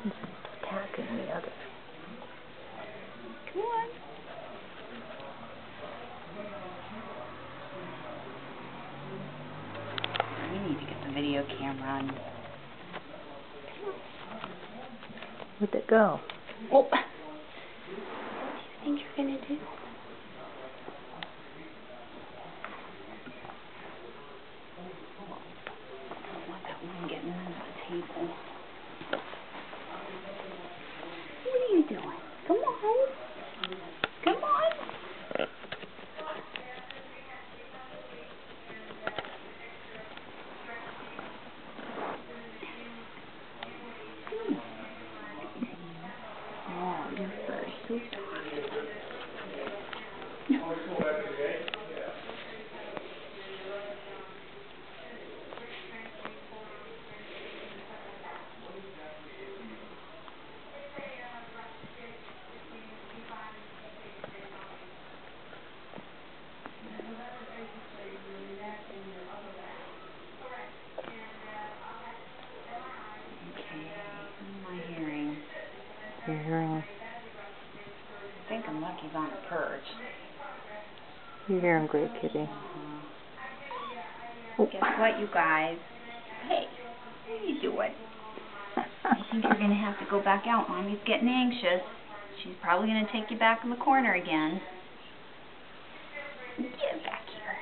Attacking the other. Come on. You need to get the video camera on. Where'd it go? Oh. What do you think you're going to do? I don't want that one getting under the table. What are you doing? Come on. Come on. Oh, you're so soft. Your hearing. I think I'm lucky he's on the perch. You're hearing great, kitty. Guess what, you guys? Hey, what are you doing? I think you're going to have to go back out. Mommy's getting anxious. She's probably going to take you back in the corner again. Get back here.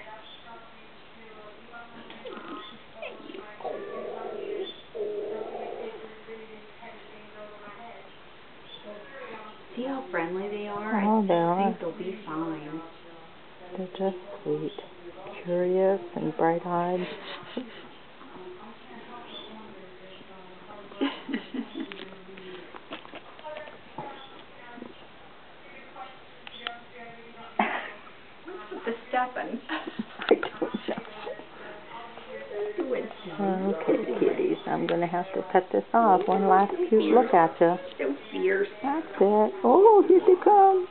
See how friendly they are? Oh, they are. I think they'll be fine. They're just sweet. Curious and bright-eyed. What's with the stepping? I don't know. Okay, kitties. I'm going to have to cut this off. One last cute look at you. So fierce. That's it. Oh, here they come.